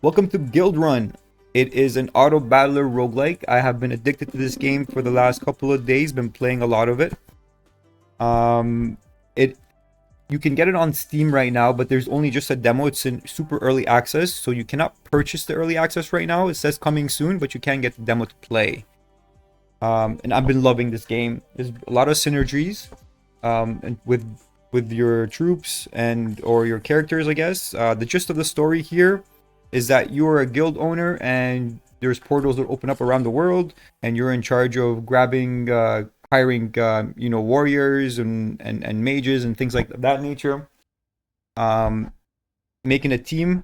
Welcome to Guildrun. It is an auto battler roguelike. I have been addicted to this game for the last couple of days, been playing a lot of it. Um it You can get it on Steam right now, but there's only just a demo. It's in super early access, so you cannot purchase the early access right now. It says coming soon, but you can get the demo to play. And I've been loving this game. There's a lot of synergies and with your troops and or your characters, I guess. The gist of the story here is that you're a guild owner and there's portals that open up around the world, and you're in charge of grabbing, hiring, warriors and mages and things like that nature. Um, Making a team,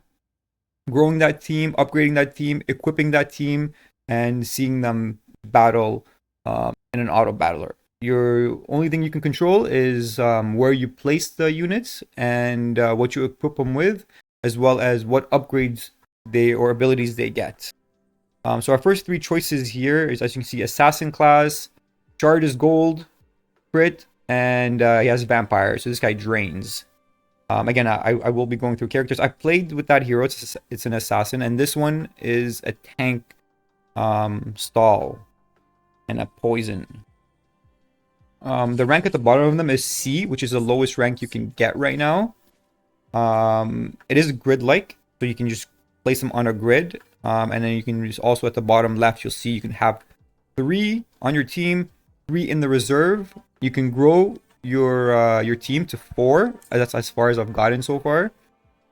growing that team, upgrading that team, equipping that team, and seeing them battle in an auto battler. Your only thing you can control is where you place the units and what you equip them with, as well as what upgrades they or abilities they get. So our first three choices here is, as you can see, assassin class, charge is gold, crit, and he has vampire. So this guy drains. Again, I will be going through characters. I played with that hero. It's an assassin, and this one is a tank, stall, and a poison. The rank at the bottom of them is C, which is the lowest rank you can get right now. It is grid-like, so you can just place them on a grid. And then you can just also at the bottom left, you'll see you can have 3 on your team, 3 in the reserve. You can grow your team to 4. That's as far as I've gotten so far.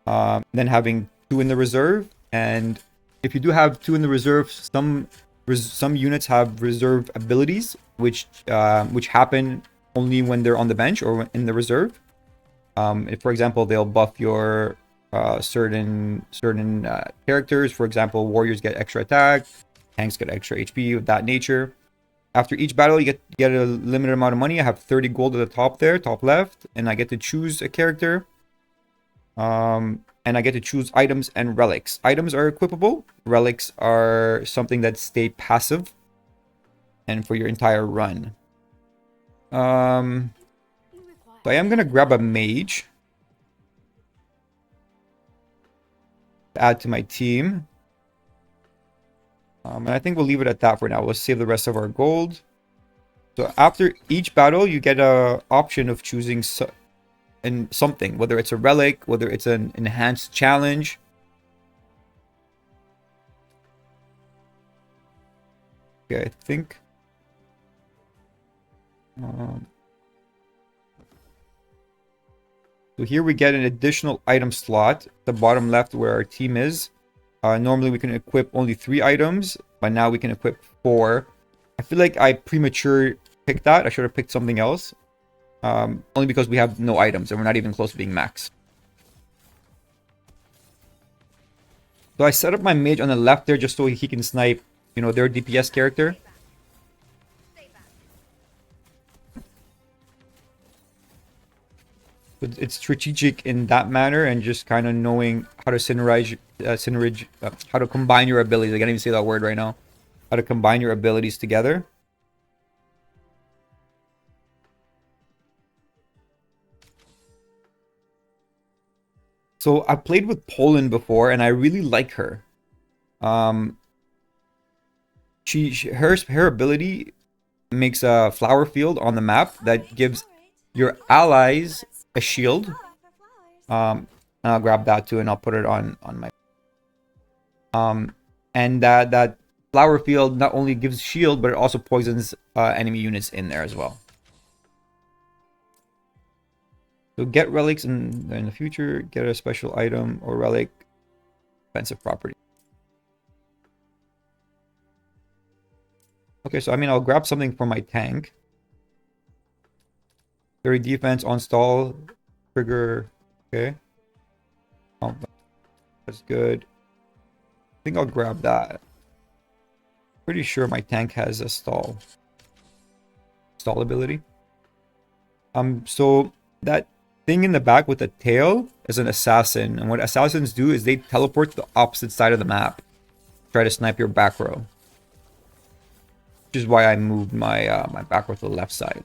Then having 2 in the reserve, and if you do have 2 in the reserve, some units have reserve abilities which happen only when they're on the bench or in the reserve. If, for example, they'll buff your certain characters. For example, warriors get extra attack, tanks get extra HP of that nature. After each battle, you get a limited amount of money. I have 30 gold at the top there, top left, and I get to choose a character. And I get to choose items and relics. Items are equipable. Relics are something that stay passive and for your entire run. So I am gonna grab a mage to add to my team. And I think we'll leave it at that for now. We'll save the rest of our gold. So after each battle, you get a option of choosing something, whether it's a relic, whether it's an enhanced challenge. Okay, I think. So here we get an additional item slot, the bottom left where our team is. Normally we can equip only 3 items, but now we can equip 4. I feel like I premature picked that. I should have picked something else. Only because we have no items and we're not even close to being max. So I set up my mage on the left there just so he can snipe, their DPS character. But it's strategic in that manner, and just kind of knowing how to how to combine your abilities. I can't even say that word right now. How to combine your abilities together. So I played with Poland before, and I really like her. Her ability makes a flower field on the map that gives your allies a shield. And I'll grab that too, and I'll put it on my. And that flower field not only gives shield, but it also poisons enemy units in there as well. So get relics in the future. Get a special item or relic, offensive property. Okay, so I'll grab something for my tank. 30 defense on stall, trigger. Okay. Oh, that's good. I think I'll grab that. Pretty sure my tank has a stall ability. So that thing in the back with the tail is an assassin, and what assassins do is they teleport to the opposite side of the map, try to snipe your back row. Which is why I moved my my back row to the left side.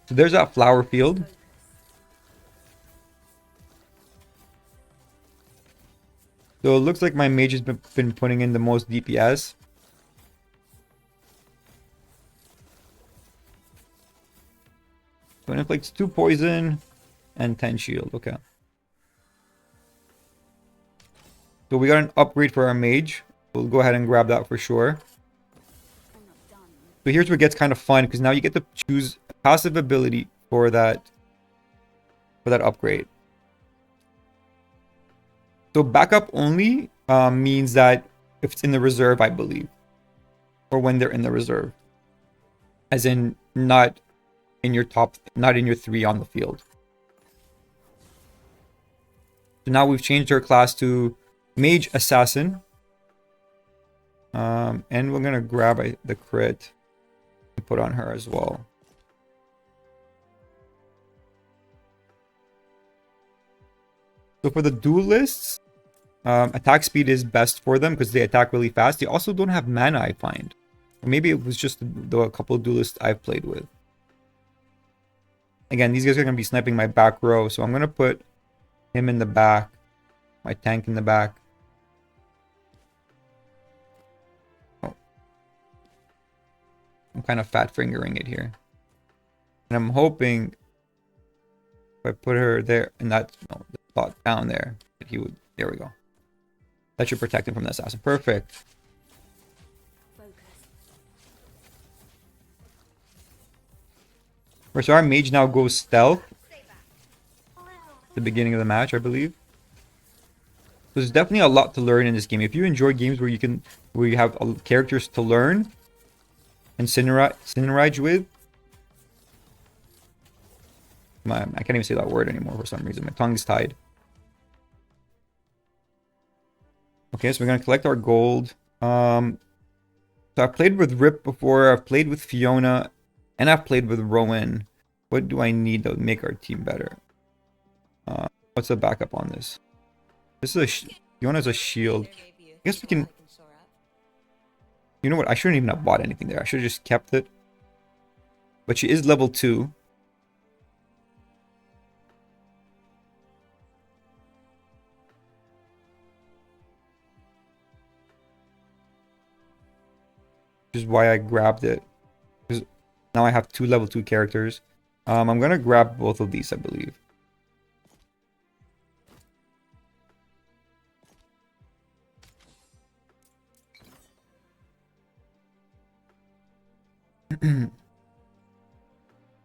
So there's that flower field. So it looks like my mage has been putting in the most DPS. So it inflicts 2 poison and 10 shield. Okay. So we got an upgrade for our mage. We'll go ahead and grab that for sure. So here's where it gets kind of fun, because now you get to choose a passive ability for that upgrade. So backup only means that if it's in the reserve, I believe, or when they're in the reserve, as in not in your 3 on the field. So now we've changed our class to Mage Assassin, and we're gonna grab the crit and put on her as well. So for the duelists, attack speed is best for them because they attack really fast. They also don't have mana, I find. Or maybe it was just the couple of duelists I've played with. Again, these guys are going to be sniping my back row, so I'm going to put him in the back, my tank in the back. Oh. I'm kind of fat fingering it here. And I'm hoping if I put her there in that spot down there, that he would. There we go. That should protect him from the assassin. Perfect. So our mage now goes stealth at the beginning of the match, I believe. There's definitely a lot to learn in this game. If you enjoy games where you have characters to learn and synergize with, I can't even say that word anymore for some reason. My tongue's tied. Okay, so we're gonna collect our gold. So I've played with Rip before. I've played with Fiona, and I've played with Rowan. What do I need to make our team better? What's the backup on this? This is Fiona's a shield. I guess we can. You know what? I shouldn't even have bought anything there. I should have just kept it. But she is level 2. Which is why I grabbed it. Because now I have 2 level 2 characters. I'm gonna grab both of these, I believe.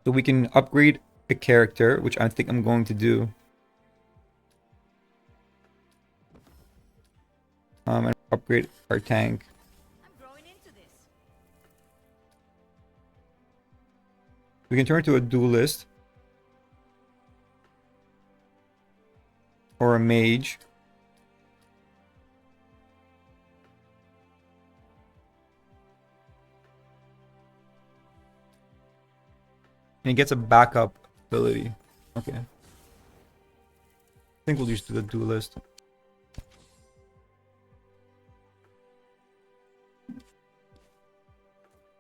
So we can upgrade a character, which I think I'm going to do. And upgrade our tank. We can turn to a duelist. Or a mage. And he gets a backup ability. Okay. I think we'll just do the duelist.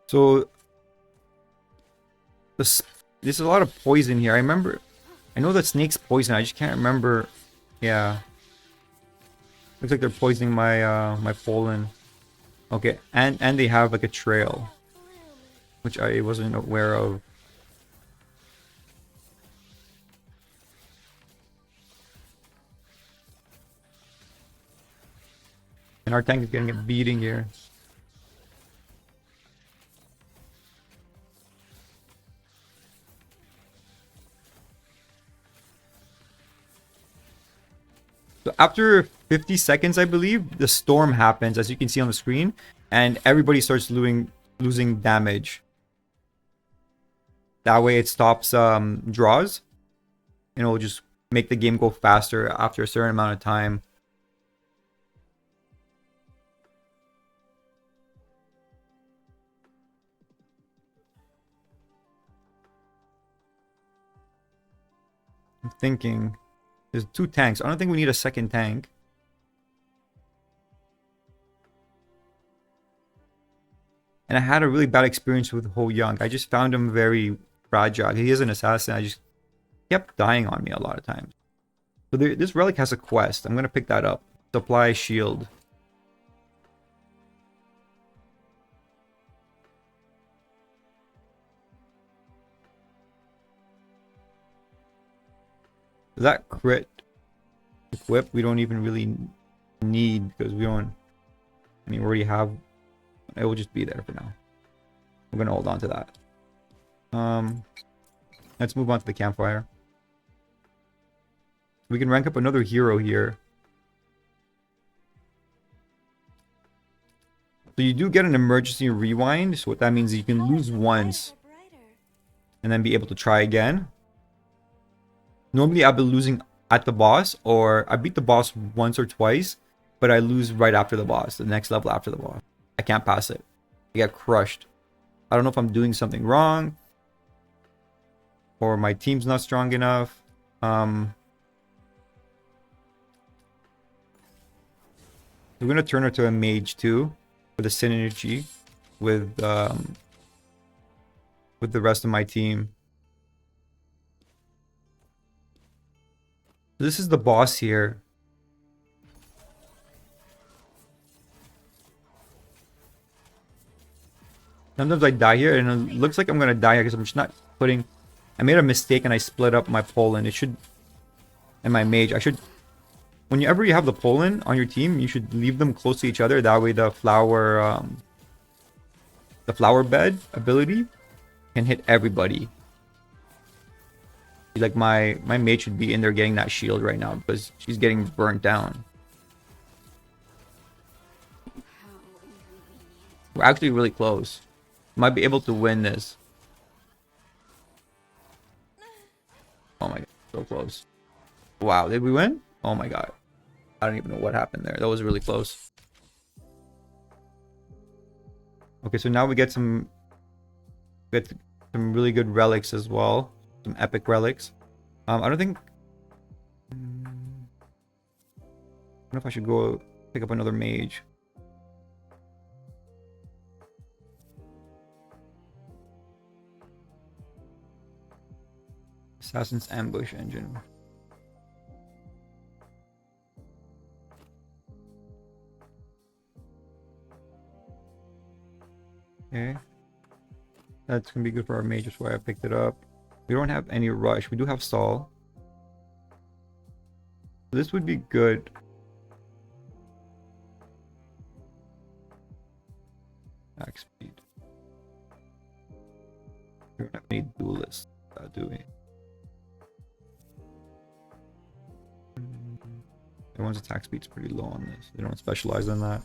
So there's a lot of poison here. I know that snake's poison. I just can't remember. Yeah. Looks like they're poisoning my my pollen. Okay, and they have like a trail, which I wasn't aware of. And our tank is getting a beating here. So after 50 seconds, I believe, the storm happens, as you can see on the screen, and everybody starts losing damage. That way it stops draws, and it will just make the game go faster after a certain amount of time. I'm thinking there's 2 tanks. I don't think we need a second tank. And I had a really bad experience with Ho Young. I just found him very fragile. He is an assassin. I just kept dying on me a lot of times. So this relic has a quest. I'm going to pick that up. supply shield. That crit equip we don't even really need because we don't. I mean, we already have. It will just be there for now. I'm gonna hold on to that. Let's move on to the campfire. We can rank up another hero here. So you do get an emergency rewind. So what that means is you can lose once and then be able to try again. Normally I've been losing at the boss, or I beat the boss once or twice, but I lose right after the boss, the next level after the boss. I can't pass it. I get crushed. I don't know if I'm doing something wrong or my team's not strong enough. We're gonna turn her to a mage too, for the synergy with the rest of my team. This is the boss here. Sometimes I die here, and it looks like I'm gonna die here because I'm just not putting. I made a mistake and I split up my Poland. It should, and my mage. I should. Whenever you have the Poland on your team, you should leave them close to each other. That way, the flower bed ability can hit everybody. Like my mage should be in there getting that shield right now because she's getting burnt down. We're actually really close. Might be able to win this. Oh my god, so close. Wow, did we win? Oh my god. I don't even know what happened there. That was really close. Okay, so now we get some really good relics as well. Some epic relics. I don't think. I don't know if I should go pick up another mage. Assassin's Ambush Engine. Okay. That's gonna be good for our mage, that's why I picked it up. We don't have any rush. We do have stall. This would be good. Max speed. We don't have any duelists, do we? Everyone's attack speed's pretty low on this. They don't specialize in that.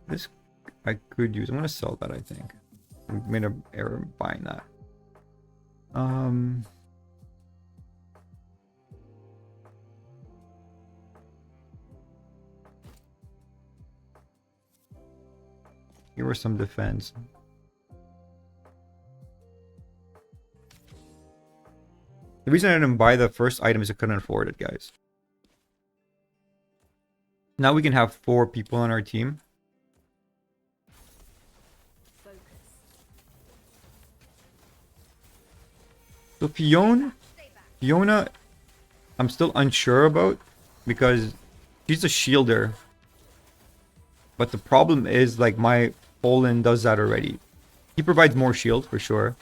This I could use. I'm gonna sell that, I think. I made an error buying that. Here was some defense. The reason I didn't buy the first item is I couldn't afford it, guys. Now we can have 4 people on our team. So Fiona, I'm still unsure about because she's a shielder. But the problem is, like, my Poland does that already. He provides more shield for sure.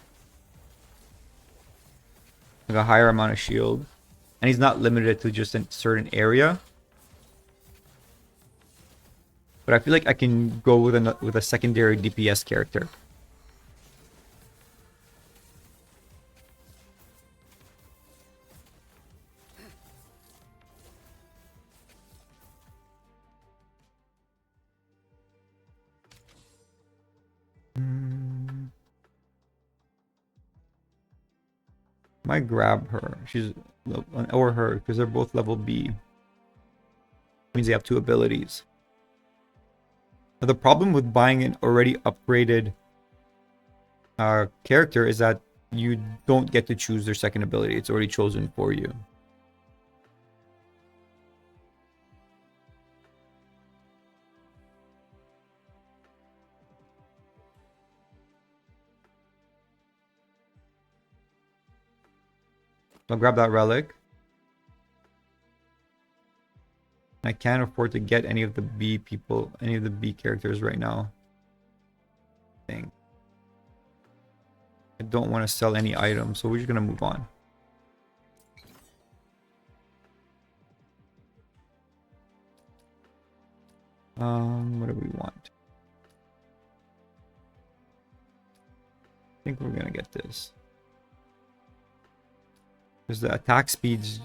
Like a higher amount of shield. And he's not limited to just a certain area. But I feel like I can go with a secondary DPS character. Might grab her. She's or her because they're both level B. Means they have 2 abilities. Now, the problem with buying an already upgraded character is that you don't get to choose their second ability. It's already chosen for you. I'll grab that relic. I can't afford to get any of the B people, any of the B characters right now. Dang. I don't want to sell any items, so we're just gonna move on. What do we want? I think we're gonna get this. There's the attack speeds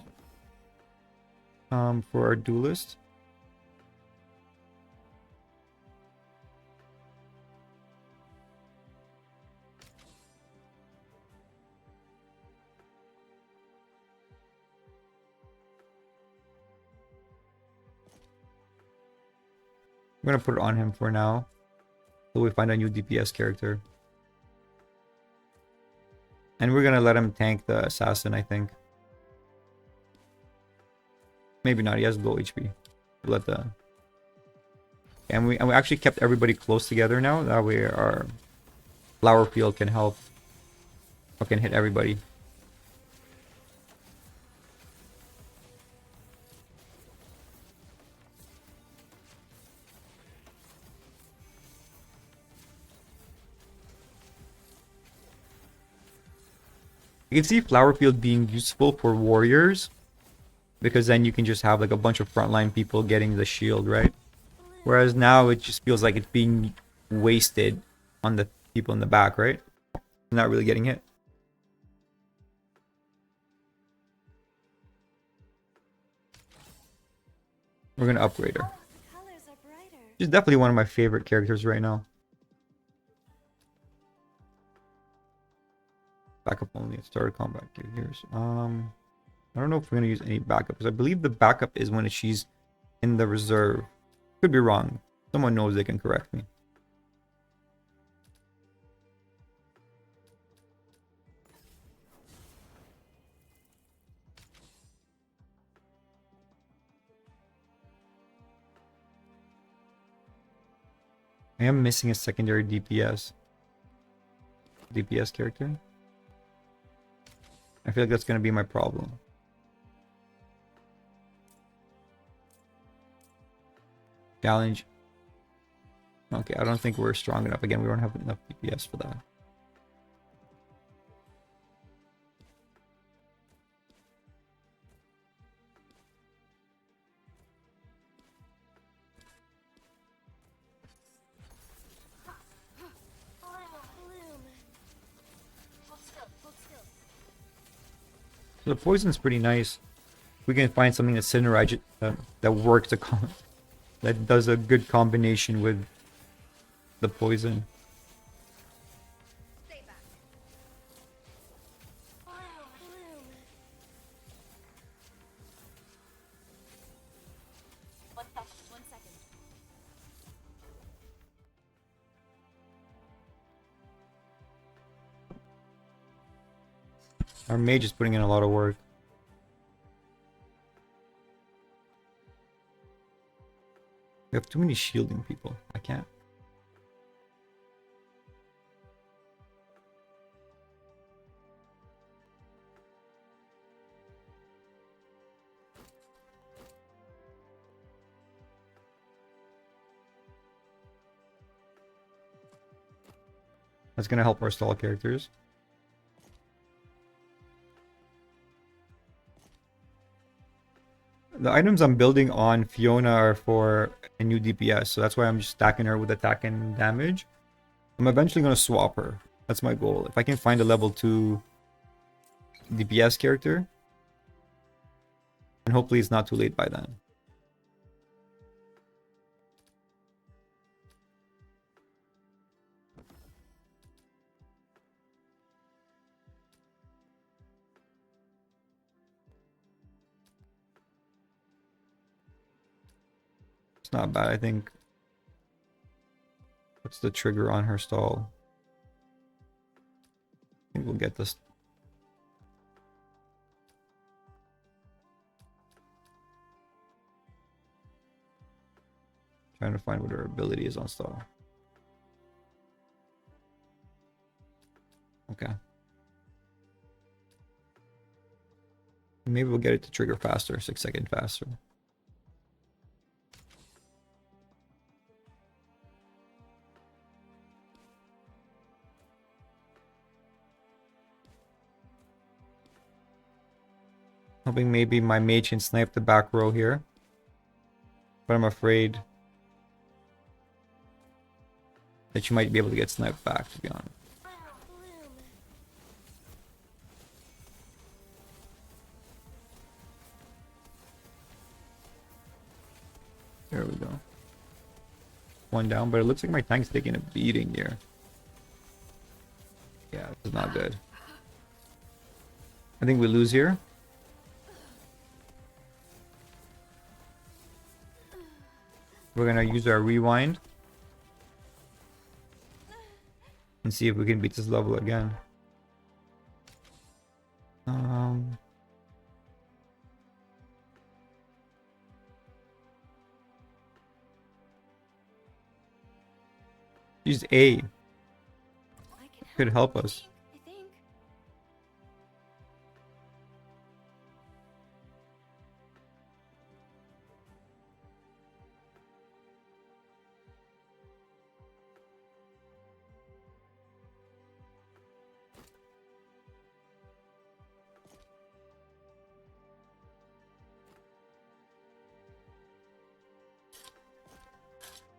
for our duelist. I'm gonna put it on him for now till we find a new DPS character. And we're gonna let him tank the assassin, I think. Maybe not, he has low HP. Let the... And we actually kept everybody close together now. That way our flower field can help. Or can hit everybody. You can see flower field being useful for warriors, because then you can just have like a bunch of frontline people getting the shield, right? Whereas now it just feels like it's being wasted on the people in the back, right? Not really getting hit. We're gonna upgrade her. She's definitely one of my favorite characters right now. Backup only at start of combat. Here's I don't know if we're gonna use any backup, because I believe the backup is when she's in the reserve. Could be wrong. Someone knows, they can correct me. I am missing a secondary DPS character. I feel like that's gonna be my problem. Challenge. Okay, I don't think we're strong enough. Again, we don't have enough DPS for that. So the poison's pretty nice. We can find something that synergizes, that works, that does a good combination with the poison. Our mage is putting in a lot of work. We have too many shielding people. I can't. That's gonna help our stall characters. The items I'm building on Fiona are for a new DPS, so that's why I'm just stacking her with attack and damage. I'm eventually going to swap her. That's my goal. If I can find a level 2 DPS character, and hopefully it's not too late by then. It's not bad, I think. What's the trigger on her stall? I think we'll get this. Trying to find what her ability is on stall. Okay. Maybe we'll get it to trigger faster, 6 seconds faster. Hoping maybe my mage can snipe the back row here. But I'm afraid that you might be able to get sniped back, to be honest. There we go. One down, but it looks like my tank's taking a beating here. Yeah, this is not good. I think we lose here. We're gonna use our rewind and see if we can beat this level again. Use A. Could help us.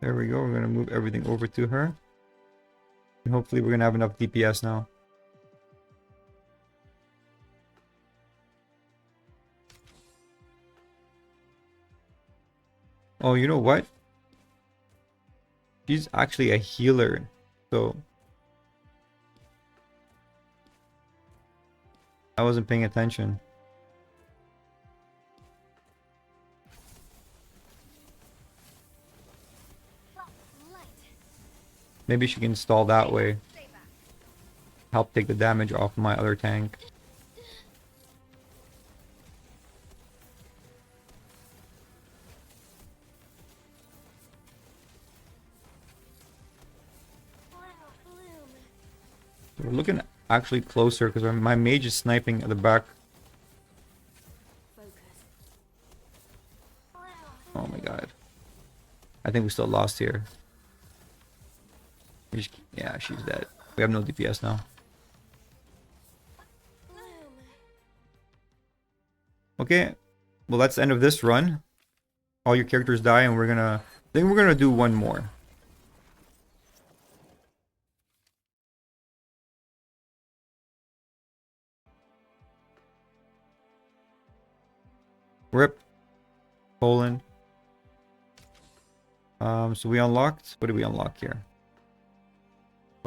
There we go. We're gonna move everything over to her. And hopefully we're gonna have enough DPS now. Oh, you know what? She's actually a healer. So I wasn't paying attention. Maybe she can stall that way. Help take the damage off my other tank. We're looking actually closer because my mage is sniping at the back. Oh my god. I think we still lost here. Yeah, she's dead. We have no DPS now. Okay, well that's the end of this run. All your characters die, and I think we're gonna do one more. RIP. Poland. So we unlocked. What did we unlock here?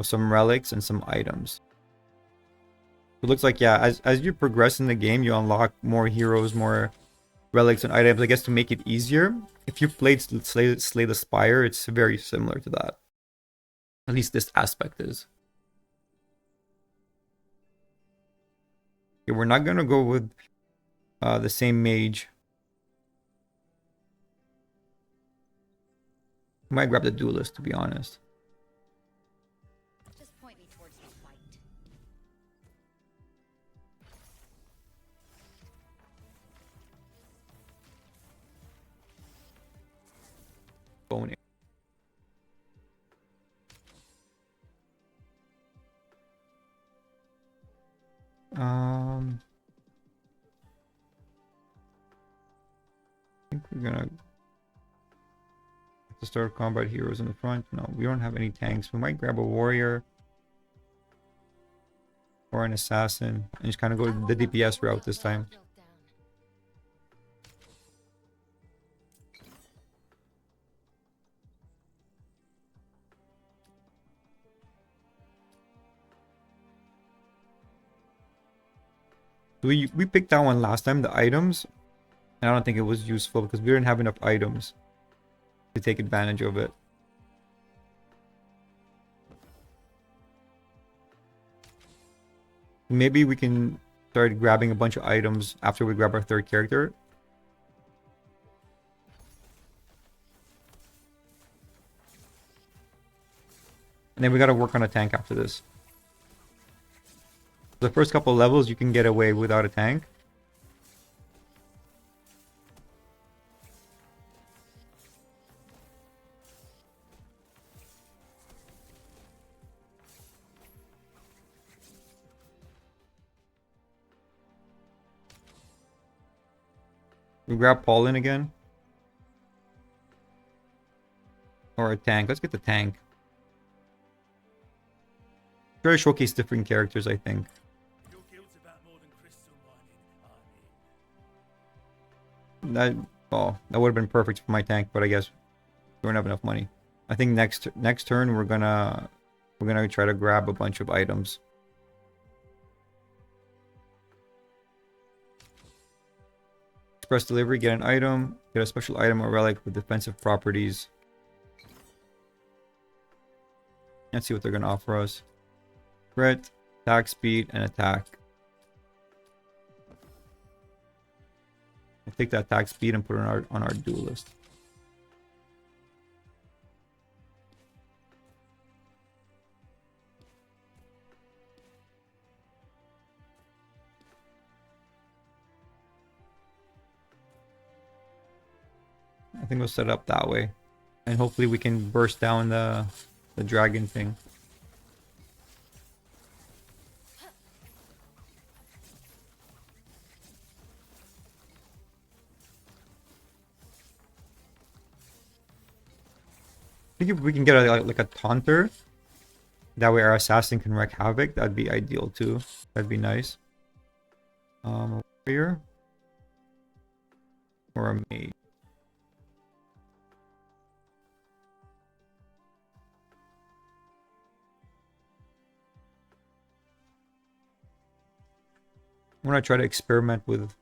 Some relics and some items. It looks like, yeah, as you progress in the game, you unlock more heroes, more relics and items. I guess to make it easier. If you played Slay the Spire, it's very similar to that. At least this aspect is. Okay, we're not gonna go with the same mage. I might grab the duelist, to be honest. Bone. I think we're gonna have to start combat heroes in the front. No, we don't have any tanks. We might grab a warrior or an assassin and just kind of go the DPS route this time. We picked that one last time, the items, and I don't think it was useful because we didn't have enough items to take advantage of it. Maybe we can start grabbing a bunch of items after we grab our third character. And then we gotta work on a tank after this. The first couple levels you can get away without a tank. We grab Paulin again. Or a tank. Let's get the tank. Try to showcase different characters, I think. Your guild's about more than crystal mining, That would have been perfect for my tank, but I guess we don't have enough money. I think next turn we're gonna try to grab a bunch of items. Express delivery, get an item, get a special item or relic with defensive properties. Let's see what they're gonna offer us. Crit, attack speed, and attack. I'll take that attack speed and put it on our duelist. I think we'll set it up that way. And hopefully we can burst down the dragon thing. I think if we can get like a taunter, that way our assassin can wreak havoc, that'd be ideal too. That'd be nice. A warrior or a mage. I'm gonna try to experiment with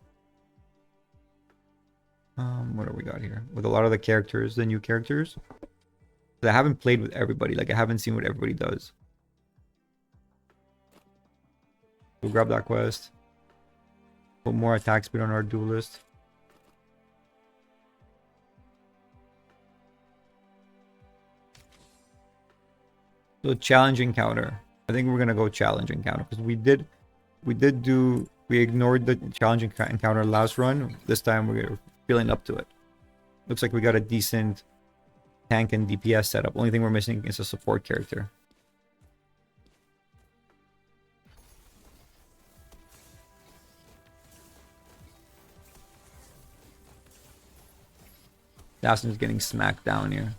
what do we got here? With a lot of the characters, the new characters. I haven't played with everybody, like I haven't seen what everybody does. We'll grab that quest. Put more attack speed on our duelist. So challenge encounter. I think we're gonna go challenge encounter because we ignored the challenge encounter last run. This time we're feeling up to it. Looks like we got a decent tank and DPS setup. Only thing we're missing is a support character. Assassin's getting smacked down here.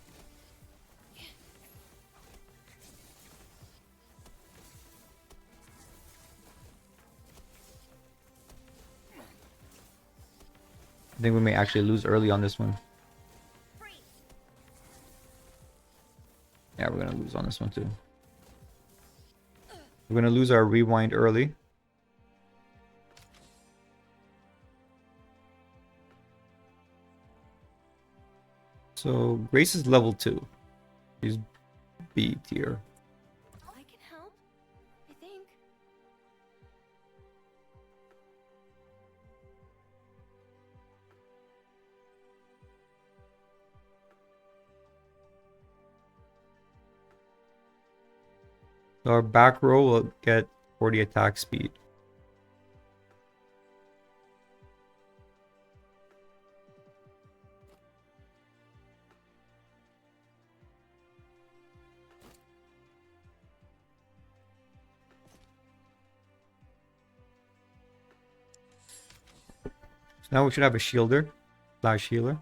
I think we may actually lose early on this one. Yeah, we're gonna lose on this one too. We're gonna lose our rewind early. So Grace is level 2. She's B tier. I can help, I think. So our back row will get 40 attack speed. So now we should have a shielder, slash healer.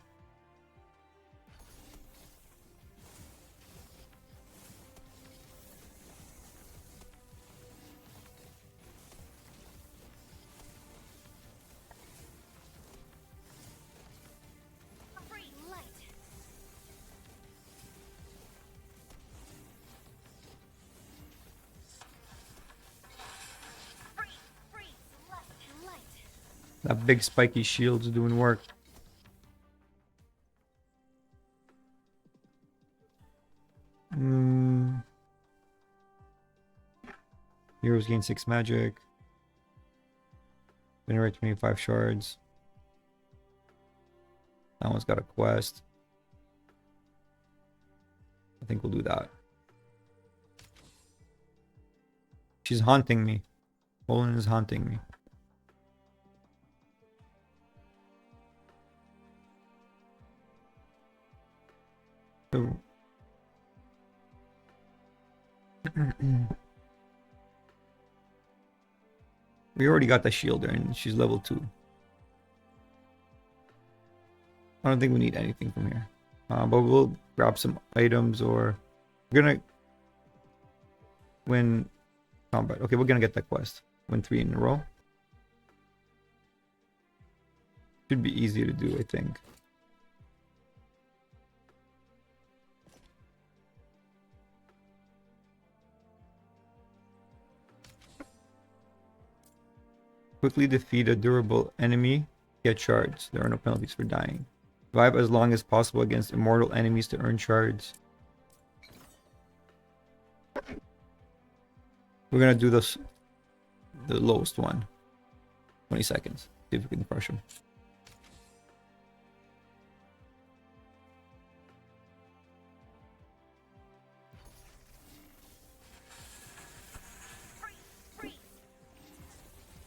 That big spiky shield's doing work. Heroes gain 6 magic. Generate 25 shards. That one's got a quest. I think we'll do that. She's haunting me. Olin is haunting me. So we already got the shielder and she's level 2. I don't think we need anything from here. But we'll grab some items, or we're gonna win combat. Okay, we're gonna get that quest. Win 3 in a row. Should be easy to do, I think. Quickly defeat a durable enemy. Get shards. There are no penalties for dying. Survive as long as possible against immortal enemies to earn shards. We're gonna do the lowest one. 20 seconds. See if we can crush him.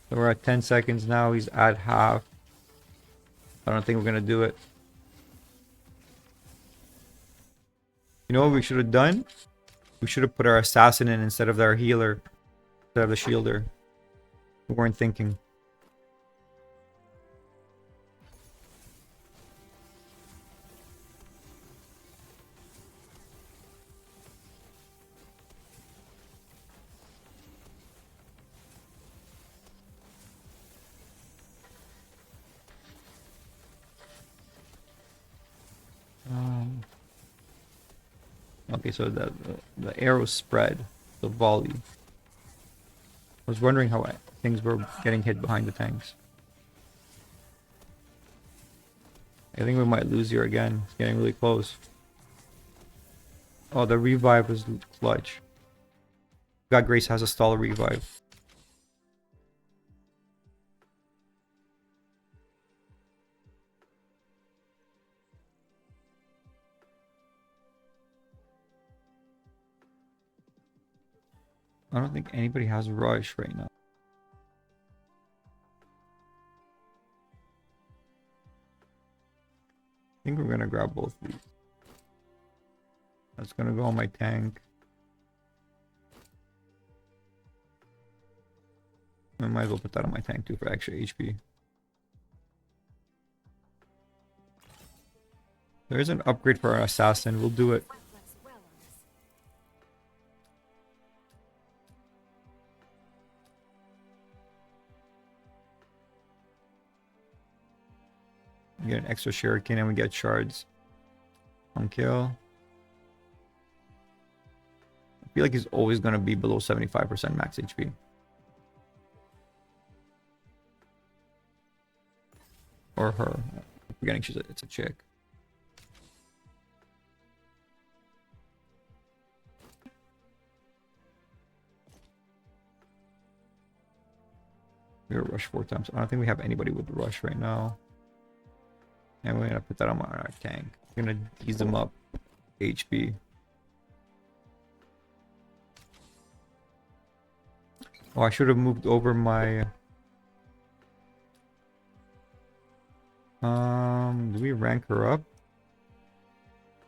So we're at 10 seconds now. He's at half. I don't think we're gonna do it. You know what we should have done? We should have put our assassin in instead of our healer. Instead of the shielder. We weren't thinking. Okay, so the arrow spread, the volley. I was wondering how things were getting hit behind the tanks. I think we might lose here again. It's getting really close. Oh, the revive was clutch. God Grace has a stall revive. I don't think anybody has rush right now. I think we're gonna grab both of these. That's gonna go on my tank. I might as well put that on my tank too for extra HP. There's an upgrade for our assassin. We'll do it. We get an extra shuriken and we get shards. On kill. I feel like he's always going to be below 75% max HP. Or her. I'm forgetting it's a chick. We were rush 4 times. I don't think we have anybody with rush right now. And we're gonna put that on our tank. We're gonna ease them up. HP. Oh, I should have moved over my... do we rank her up?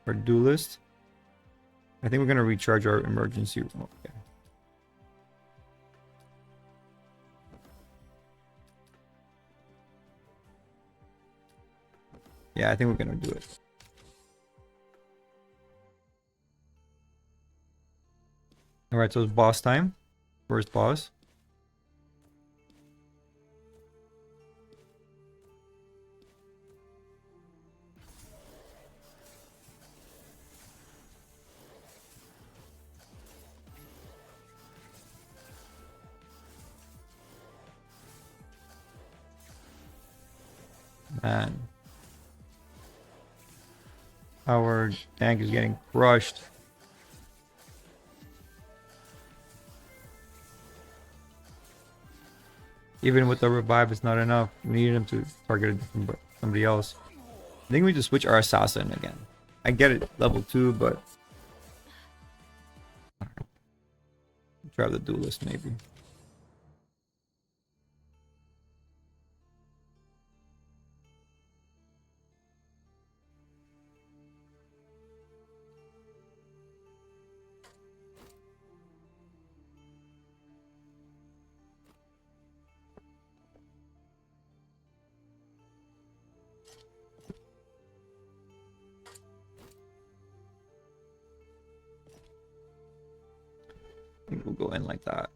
Our duelist? I think we're gonna recharge our emergency. Okay. Yeah, I think we're gonna do it. Alright, so it's boss time. First boss. Man. Our tank is getting crushed. Even with the revive, it's not enough. We need him to target somebody else. I think we just switch our assassin again. I get it, level 2, but... try the duelist, maybe. And we'll go in like that.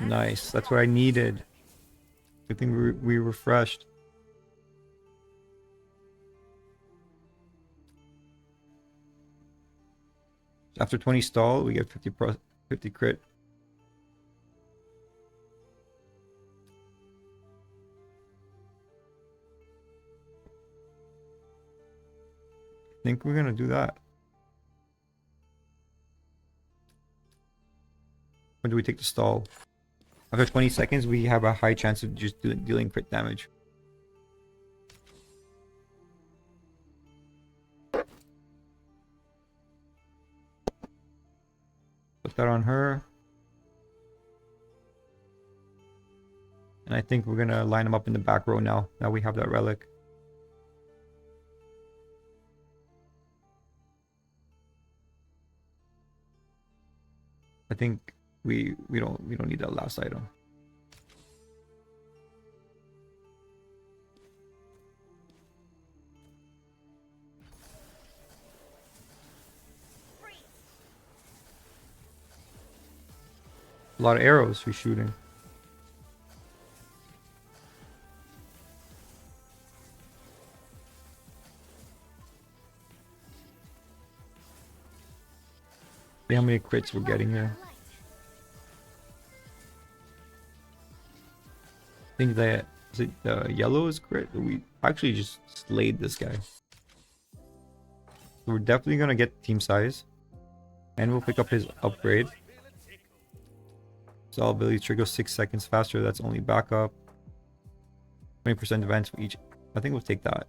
Nice. That's what I needed. Good thing we refreshed. After 20 stall, we get 50 crit. I think we're gonna do that. When do we take the stall? After 20 seconds, we have a high chance of just dealing crit damage. Put that on her. And I think we're gonna line them up in the back row now. Now we have that relic. I think we don't need that last item. A lot of arrows we're shooting. See how many crits we're getting here. I think that is it, the yellow is crit. We actually just slayed this guy. So we're definitely gonna get team size, and we'll pick up his upgrade. So our ability trigger 6 seconds faster. That's only backup. 20% advance for each. I think we'll take that.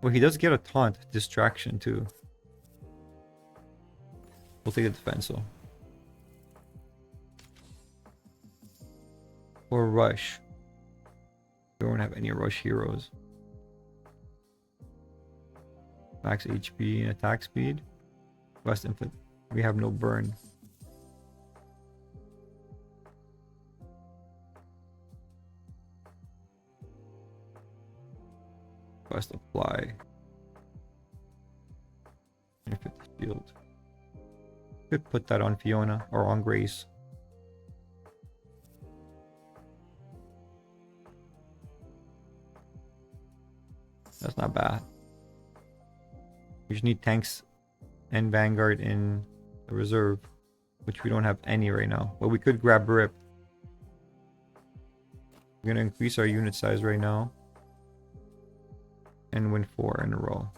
Well, he does get a taunt distraction too. We'll take the defensal. Or rush. We don't have any rush heroes. Max HP and attack speed. West inflict. We have no burn. Quest apply. 50 shield. Could put that on Fiona or on Grace. That's not bad. We just need tanks and Vanguard in the reserve, which we don't have any right now. But we could grab Rip. We're gonna increase our unit size right now and win 4 in a row.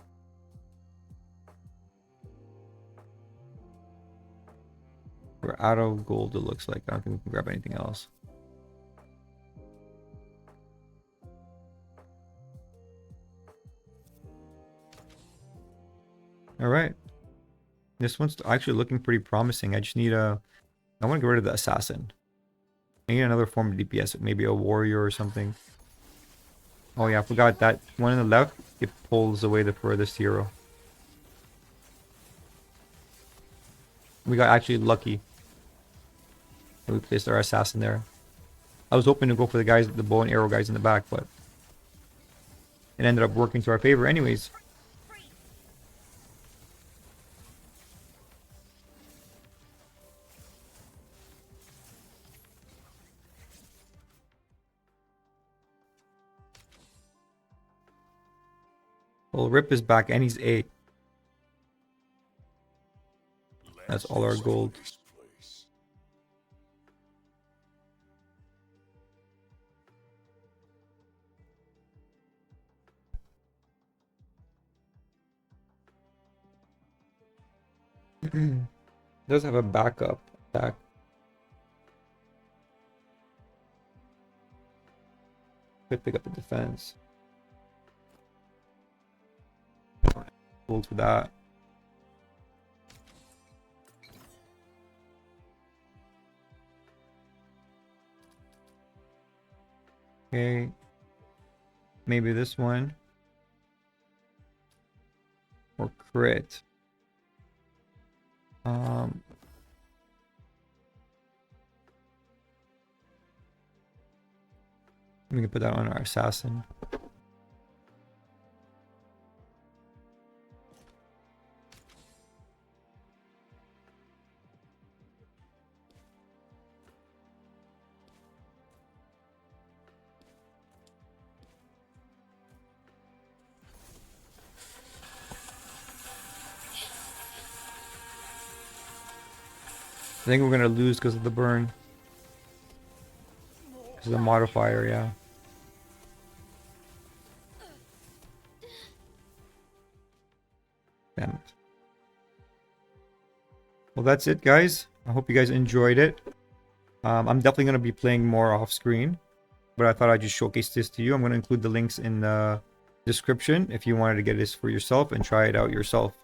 We're out of gold, it looks like. I don't think we can grab anything else. Alright. This one's actually looking pretty promising. I just need I want to get rid of the assassin. I need another form of DPS, maybe a warrior or something. Oh yeah, I forgot that one on the left, it pulls away the furthest hero. We got actually lucky that we placed our assassin there. I was hoping to go for the guys, the bow and arrow guys in the back, but it ended up working to our favor anyways. Well, Rip is back and he's 8. That's all our gold. Does have a backup attack. Could pick up the defense. Gold for that. Okay. Maybe this one. Or crit. We can put that on our assassin. I think we're gonna lose because of the burn. Because of the modifier, yeah. Damn it. Well, that's it, guys. I hope you guys enjoyed it. I'm definitely gonna be playing more off screen, but I thought I'd just showcase this to you. I'm gonna include the links in the description if you wanted to get this for yourself and try it out yourself.